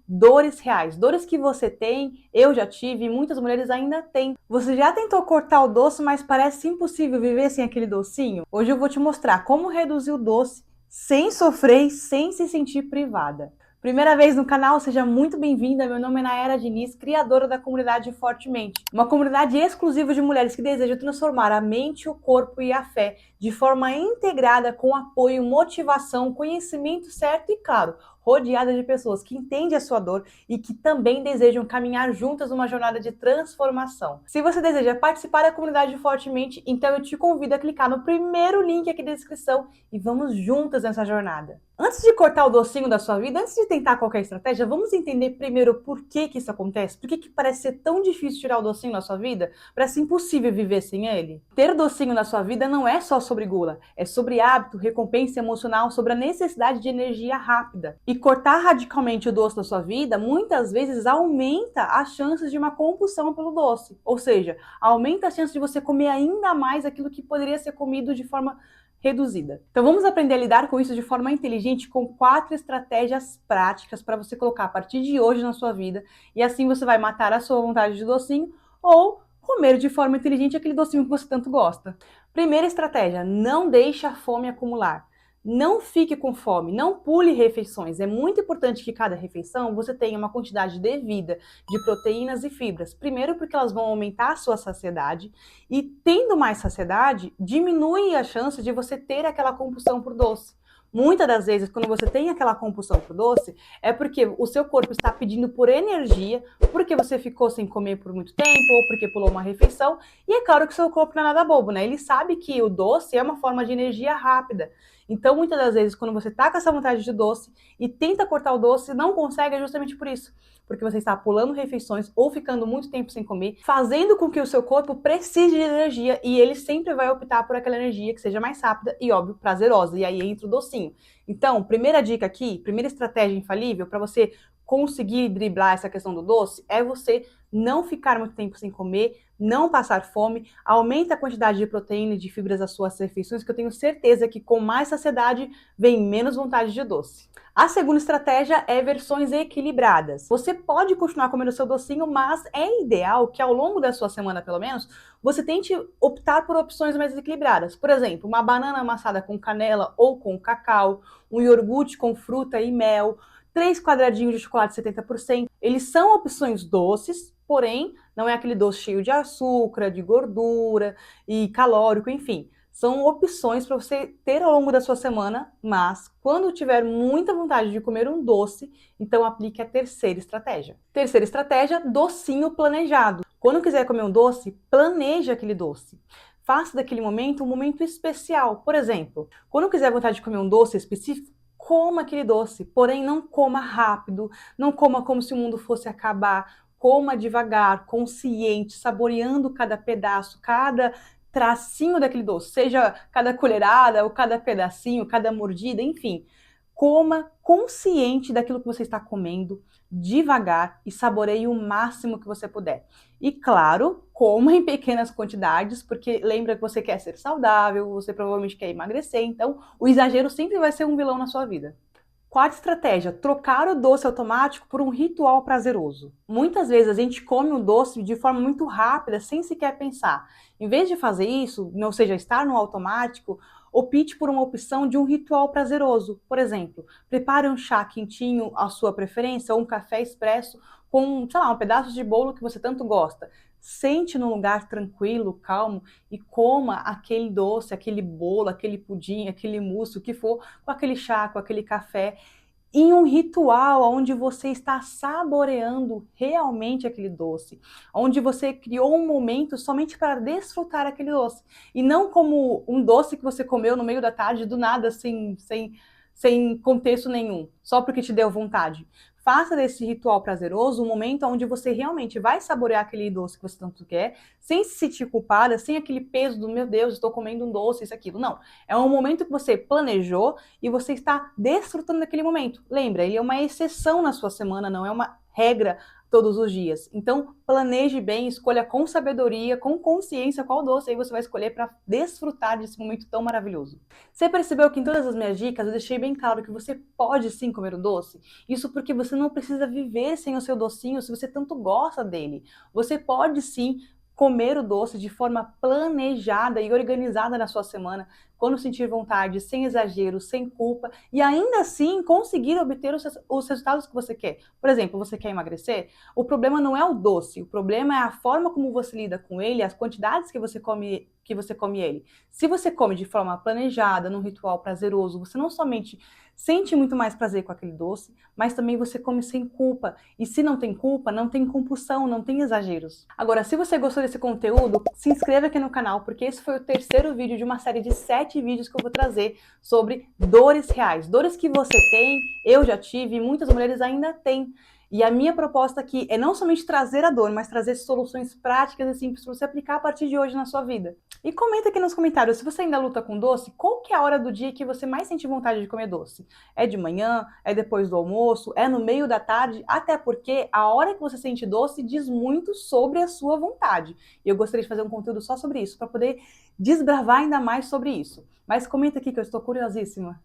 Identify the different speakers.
Speaker 1: dores reais, dores que você tem, eu já tive e muitas mulheres ainda têm. Você já tentou cortar o doce, mas parece impossível viver sem aquele docinho? Hoje eu vou te mostrar como reduzir o doce sem sofrer e sem se sentir privada. Primeira vez no canal, seja muito bem-vinda. Meu nome é Nayara Diniz, criadora da comunidade Fortemente, uma comunidade exclusiva de mulheres que desejam transformar a mente, o corpo e a fé de forma integrada, com apoio, motivação, conhecimento certo e, claro, rodeada de pessoas que entendem a sua dor e que também desejam caminhar juntas numa jornada de transformação. Se você deseja participar da comunidade Fortemente, então eu te convido a clicar no primeiro link aqui da descrição e vamos juntas nessa jornada. Antes de cortar o docinho da sua vida, antes de tentar qualquer estratégia, vamos entender primeiro por que isso acontece? Por que parece ser tão difícil tirar o docinho da sua vida? Parece impossível viver sem ele? Ter docinho na sua vida não é só sobre gula, é sobre hábito, recompensa emocional, sobre a necessidade de energia rápida. E cortar radicalmente o doce da sua vida, muitas vezes aumenta as chances de uma compulsão pelo doce. Ou seja, aumenta a chance de você comer ainda mais aquilo que poderia ser comido de forma reduzida. Então vamos aprender a lidar com isso de forma inteligente com 4 estratégias práticas para você colocar a partir de hoje na sua vida, e assim você vai matar a sua vontade de docinho ou comer de forma inteligente aquele docinho que você tanto gosta. Primeira estratégia: não deixe a fome acumular. Não fique com fome, não pule refeições. É muito importante que cada refeição você tenha uma quantidade devida de proteínas e fibras. Primeiro, porque elas vão aumentar a sua saciedade, e tendo mais saciedade, diminui a chance de você ter aquela compulsão por doce. Muitas das vezes, quando você tem aquela compulsão por doce, é porque o seu corpo está pedindo por energia, porque você ficou sem comer por muito tempo, ou porque pulou uma refeição, e é claro que o seu corpo não é nada bobo, né? Ele sabe que o doce é uma forma de energia rápida. Então, muitas das vezes, quando você tá com essa vontade de doce e tenta cortar o doce, não consegue, é justamente por isso. Porque você está pulando refeições ou ficando muito tempo sem comer, fazendo com que o seu corpo precise de energia, e ele sempre vai optar por aquela energia que seja mais rápida e, óbvio, prazerosa. E aí entra o docinho. Então, primeira dica aqui, primeira estratégia infalível para você conseguir driblar essa questão do doce é você não ficar muito tempo sem comer, não passar fome, aumenta a quantidade de proteína e de fibras das suas refeições, que eu tenho certeza que com mais saciedade vem menos vontade de doce. A segunda estratégia é versões equilibradas. Você pode continuar comendo seu docinho, mas é ideal que ao longo da sua semana, pelo menos, você tente optar por opções mais equilibradas. Por exemplo, uma banana amassada com canela ou com cacau, um iogurte com fruta e mel, 3 quadradinhos de chocolate 70%. Eles são opções doces, porém não é aquele doce cheio de açúcar, de gordura e calórico, enfim. São opções para você ter ao longo da sua semana, mas quando tiver muita vontade de comer um doce, então aplique a terceira estratégia. Terceira estratégia: docinho planejado. Quando quiser comer um doce, planeje aquele doce. Faça daquele momento um momento especial. Por exemplo, quando quiser vontade de comer um doce específico, coma aquele doce, porém não coma rápido, não coma como se o mundo fosse acabar, coma devagar, consciente, saboreando cada pedaço, cada tracinho daquele doce, seja cada colherada ou cada pedacinho, cada mordida, enfim. Coma consciente daquilo que você está comendo, devagar, e saboreie o máximo que você puder. E claro, coma em pequenas quantidades, porque lembra que você quer ser saudável, você provavelmente quer emagrecer, então o exagero sempre vai ser um vilão na sua vida. Quarta estratégia: trocar o doce automático por um ritual prazeroso. Muitas vezes a gente come um doce de forma muito rápida, sem sequer pensar. Em vez de fazer isso, ou seja, estar no automático, opte por uma opção de um ritual prazeroso. Por exemplo, prepare um chá quentinho à sua preferência ou um café expresso com, sei lá, um pedaço de bolo que você tanto gosta. Sente num lugar tranquilo, calmo, e coma aquele doce, aquele bolo, aquele pudim, aquele mousse, o que for, com aquele chá, com aquele café, em um ritual onde você está saboreando realmente aquele doce, onde você criou um momento somente para desfrutar aquele doce, e não como um doce que você comeu no meio da tarde, do nada, sem contexto nenhum, só porque te deu vontade. Faça desse ritual prazeroso um momento onde você realmente vai saborear aquele doce que você tanto quer, sem se sentir culpada, sem aquele peso do meu Deus, estou comendo um doce, isso, aquilo. Não. É um momento que você planejou e você está desfrutando daquele momento. Lembra, ele é uma exceção na sua semana, não é uma regra todos os dias. Então, planeje bem, escolha com sabedoria, com consciência qual doce aí você vai escolher para desfrutar desse momento tão maravilhoso. Você percebeu que em todas as minhas dicas eu deixei bem claro que você pode sim comer o doce? Isso porque você não precisa viver sem o seu docinho se você tanto gosta dele. Você pode sim comer o doce de forma planejada e organizada na sua semana, quando sentir vontade, sem exagero, sem culpa, e ainda assim conseguir obter os resultados que você quer. Por exemplo, você quer emagrecer? O problema não é o doce, o problema é a forma como você lida com ele, as quantidades que você come ele. Se você come de forma planejada, num ritual prazeroso, você não somente sente muito mais prazer com aquele doce, mas também você come sem culpa. E se não tem culpa, não tem compulsão, não tem exageros. Agora, se você gostou desse conteúdo, se inscreva aqui no canal, porque esse foi o terceiro vídeo de uma série de 7 vídeos que eu vou trazer sobre dores reais. Dores que você tem, eu já tive e muitas mulheres ainda têm. E a minha proposta aqui é não somente trazer a dor, mas trazer soluções práticas e simples para você aplicar a partir de hoje na sua vida. E comenta aqui nos comentários, se você ainda luta com doce, qual que é a hora do dia que você mais sente vontade de comer doce? É de manhã? É depois do almoço? É no meio da tarde? Até porque a hora que você sente doce diz muito sobre a sua vontade. E eu gostaria de fazer um conteúdo só sobre isso, para poder desbravar ainda mais sobre isso. Mas comenta aqui que eu estou curiosíssima.